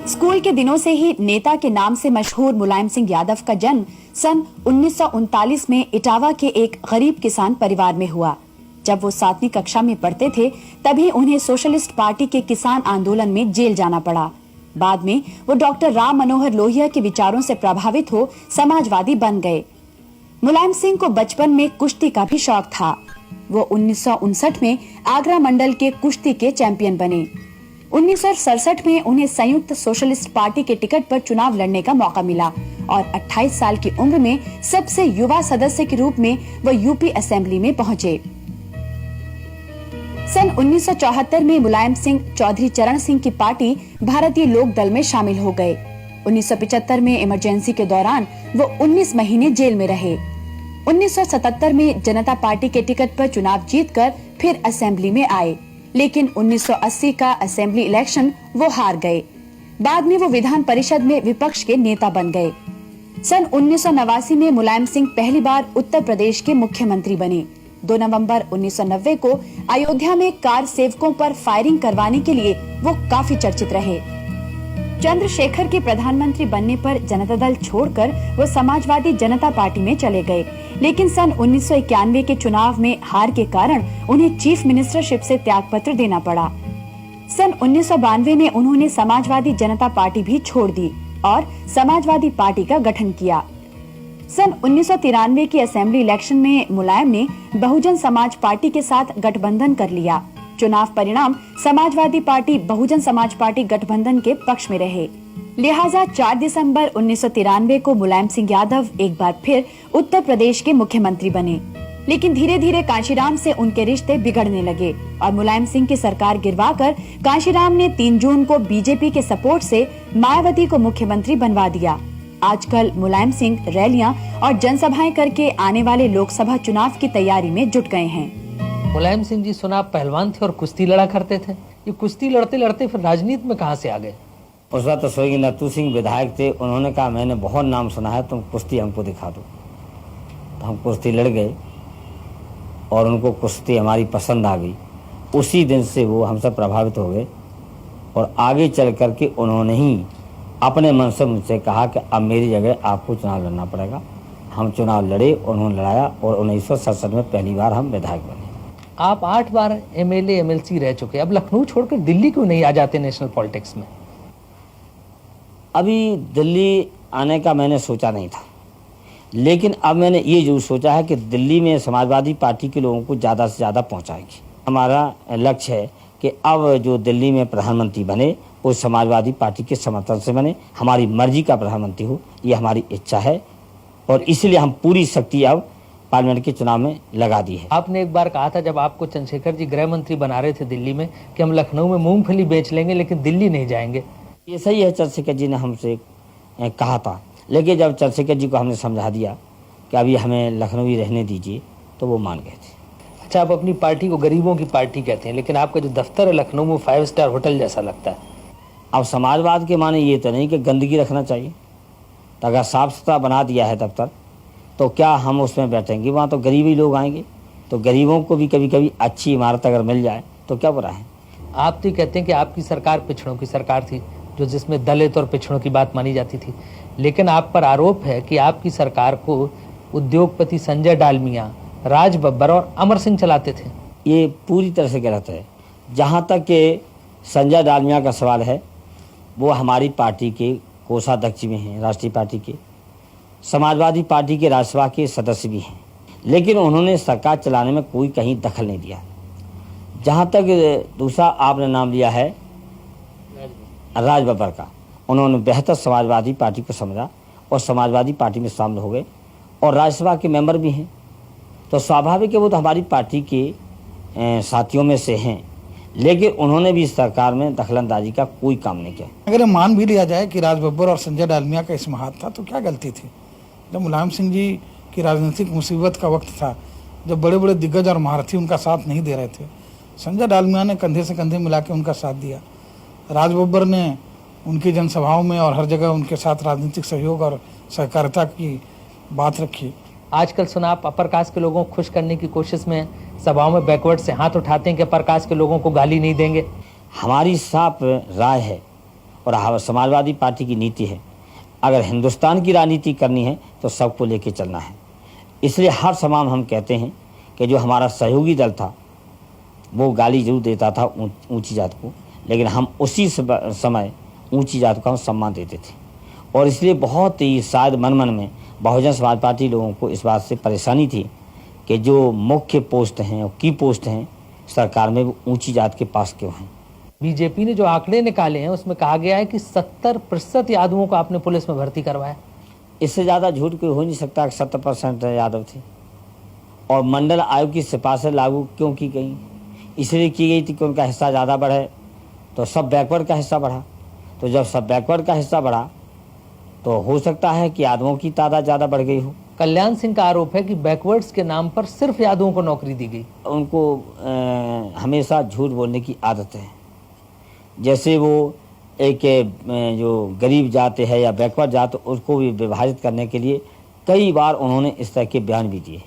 School के दिनों से ही नेता के नाम से मशहूर मुलायम सिंह यादव का जन्म सन 1939 में इटावा के एक गरीब किसान परिवार में हुआ। जब वो 7वीं कक्षा में पढ़ते थे तभी उन्हें सोशलिस्ट पार्टी के किसान आंदोलन में जेल जाना पड़ा। बाद में वो डॉक्टर राम मनोहर लोहिया के विचारों से प्रभावित हो समाजवादी बन गए। मुलायम सिंह को बचपन में कुश्ती का भी शौक था। वो 1959 में आगरा मंडल के कुश्ती के चैंपियन बने। 1967 में उन्हें संयुक्त सोशलिस्ट पार्टी के टिकट पर चुनाव लड़ने का मौका मिला और 28 साल की उम्र में सबसे युवा सदस्य के रूप में वो यूपी असेंबली में पहुंचे। सन 1974 में मुलायम सिंह चौधरी चरण सिंह की पार्टी भारतीय लोक दल में शामिल हो गए। 1975 में इमरजेंसी के दौरान वो 19 महीने जेल में रहे। 1977 में जनता पार्टी के टिकट पर चुनाव जीतकर फिर असेंबली में आए, लेकिन 1980 का असेंबली इलेक्शन वो हार गए। बाद में वो विधान परिषद में विपक्ष के नेता बन गए। सन 1989 में मुलायम सिंह पहली बार उत्तर प्रदेश के मुख्यमंत्री बने। 2 नवंबर 1990 को अयोध्या में कार सेवकों पर फायरिंग करवाने के लिए वो काफी चर्चित रहे। चंद्रशेखर के प्रधानमंत्री बनने पर जनता दल छोड़कर वो समाजवादी जनता पार्टी में चले गए, लेकिन सन 1991 के चुनाव में हार के कारण उन्हें चीफ मिनिस्टरशिप से त्यागपत्र देना पड़ा। सन 1992 में उन्होंने समाजवादी जनता पार्टी भी छोड़ दी और समाजवादी पार्टी का गठन किया। सन 1993 के असेंबली इलेक्शन में मुलायम ने बहुजन समाज पार्टी के साथ गठबंधन कर लिया। चुनाव परिणाम समाजवादी पार्टी बहुजन समाज पार्टी गठबंधन के पक्ष में रहे। लिहाजा 4 दिसंबर 1993 को मुलायम सिंह यादव एक बार फिर उत्तर प्रदेश के मुख्यमंत्री बने, लेकिन धीरे धीरे कांशीराम से उनके रिश्ते बिगड़ने लगे और मुलायम सिंह की सरकार गिरवाकर कांशीराम ने 3 जून को बीजेपी के सपोर्ट से मायावती को मुख्यमंत्री बनवा दिया। आजकल मुलायम सिंह रैलियां और जनसभाएं करके आने वाले लोकसभा चुनाव की तैयारी में जुट गए हैं। मुलायम सिंह जी सुना आप पहलवान थे और कुश्ती लड़ा करते थे। ये कुश्ती लड़ते लड़ते फिर राजनीति में कहां से आ गए? उस वक्त तो स्वर्गीय नत्थू सिंह विधायक थे। उन्होंने कहा मैंने बहुत नाम सुना है, तुम कुश्ती हमको दिखा दो। तो हम कुश्ती लड़ गए और उनको कुश्ती हमारी पसंद आ गई। उसी दिन से वो हमसे प्रभावित हो गए और आगे चल करके उन्होंने ही अपने मन से मुझसे कहा कि अब मेरी जगह आपको चुनाव लड़ना पड़ेगा। हम चुनाव लड़े, उन्होंने लड़ाया और 1967 में पहली बार हम विधायक बने। आप 8 बार एमएलए एमएलसी रह चुके, अब लखनऊ छोड़कर दिल्ली क्यों नहीं आ जाते नेशनल पॉलिटिक्स में? अभी दिल्ली आने का मैंने सोचा नहीं था, लेकिन अब मैंने ये जरूर सोचा है कि दिल्ली में समाजवादी पार्टी के लोगों को ज़्यादा से ज़्यादा पहुंचाएंगे। हमारा लक्ष्य है कि अब जो दिल्ली में प्रधानमंत्री बने वो समाजवादी पार्टी के समर्थन से बने, हमारी मर्जी का प्रधानमंत्री हो, ये हमारी इच्छा है और इसलिए हम पूरी शक्ति अब पार्लियामेंट के चुनाव में लगा दी है। आपने एक बार कहा था जब आपको चंद्रशेखर जी गृह मंत्री बना रहे थे दिल्ली में कि हम लखनऊ में मूंगफली बेच लेंगे लेकिन दिल्ली नहीं जाएंगे। ये सही है, चंद्रशेखर जी ने हमसे कहा था, लेकिन जब चंद्रशेखर जी को हमने समझा दिया कि अभी हमें लखनऊ ही रहने दीजिए तो वो मान गए थे। अच्छा, आप अपनी पार्टी को गरीबों की पार्टी कहते हैं, लेकिन आपका जो दफ्तर है लखनऊ में 5 स्टार होटल जैसा लगता है। अब समाजवाद के माने ये तो नहीं कि गंदगी रखना चाहिए, तो अगर साफ सुथरा बना दिया है दफ्तर तो क्या हम उसमें बैठेंगे? वहाँ तो गरीब ही लोग आएंगे, तो गरीबों को भी कभी कभी अच्छी इमारत अगर मिल जाए तो क्या बुरा है। आप तो कहते हैं कि आपकी सरकार पिछड़ों की सरकार थी, जो जिसमें दलित और पिछड़ों की बात मानी जाती थी, लेकिन आप पर आरोप है कि आपकी सरकार को उद्योगपति संजय डालमिया, राज बब्बर और अमर सिंह चलाते थे। ये पूरी तरह से गलत है। जहाँ तक कि संजय डालमिया का सवाल है, वो हमारी पार्टी के कोषाध्यक्ष भी हैं, राष्ट्रीय पार्टी के, समाजवादी पार्टी के राज्यसभा के सदस्य भी हैं, लेकिन उन्होंने सरकार चलाने में कोई कहीं दखल नहीं दिया। जहाँ तक दूसरा आपने नाम लिया है राज बब्बर का, उन्होंने बेहतर समाजवादी पार्टी को समझा और समाजवादी पार्टी में शामिल हो गए और राज्यसभा के मेंबर भी हैं, तो स्वाभाविक है वो तो हमारी पार्टी के साथियों में से हैं, लेकिन उन्होंने भी इस सरकार में दखलंदाजी का कोई काम नहीं किया। अगर मान भी लिया जाए कि राज बब्बर और संजय डालमिया का इसमें हाथ था तो क्या गलती थी? जब मुलायम सिंह जी की राजनीतिक मुसीबत का वक्त था, जब बड़े बड़े दिग्गज और महारथी उनका साथ नहीं दे रहे थे, संजय डालमिया ने कंधे से कंधे मिला के उनका साथ दिया। राज बब्बर ने उनकी जनसभाओं में और हर जगह उनके साथ राजनीतिक सहयोग और सहकारिता की बात रखी। आजकल सुना आप अपर कास्ट के लोगों को खुश करने की कोशिश में सभाओं में बैकवर्ड से हाथ उठाते हैं कि अपर कास्ट के लोगों को गाली नहीं देंगे। हमारी साफ राय है और समाजवादी पार्टी की नीति है, अगर हिंदुस्तान की राजनीति करनी है तो सबको लेके चलना है। इसलिए हर समय हम कहते हैं कि जो हमारा सहयोगी दल था वो गाली जरूर देता था ऊंची जात को, लेकिन हम उसी समय ऊंची जात को हम सम्मान देते थे। और इसलिए बहुत ही शायद मन में बहुजन समाज पार्टी लोगों को इस बात से परेशानी थी कि जो मुख्य पोस्ट हैं और की पोस्ट हैं सरकार में वो ऊंची जात के पास क्यों हैं। बीजेपी ने जो आंकड़े निकाले हैं उसमें कहा गया है कि 70% यादवों को आपने पुलिस में भर्ती करवाया। इससे ज़्यादा झूठ कोई हो नहीं सकता कि 70% यादव थे। और मंडल आयोग की सिफारिशें लागू क्यों की गई? इसलिए की गई थी कि उनका हिस्सा ज़्यादा बढ़े तो सब बैकवर्ड का हिस्सा बढ़ा। तो जब सब बैकवर्ड का हिस्सा बढ़ा तो हो सकता है कि यादवों की तादाद ज़्यादा बढ़ गई हो। कल्याण सिंह का आरोप है कि बैकवर्ड्स के नाम पर सिर्फ यादवों को नौकरी दी गई। उनको हमेशा झूठ बोलने की आदत है। जैसे वो एक जो गरीब जात है या बैकवर्ड जात उसको भी विभाजित करने के लिए कई बार उन्होंने इस तरह के बयान भी दिए।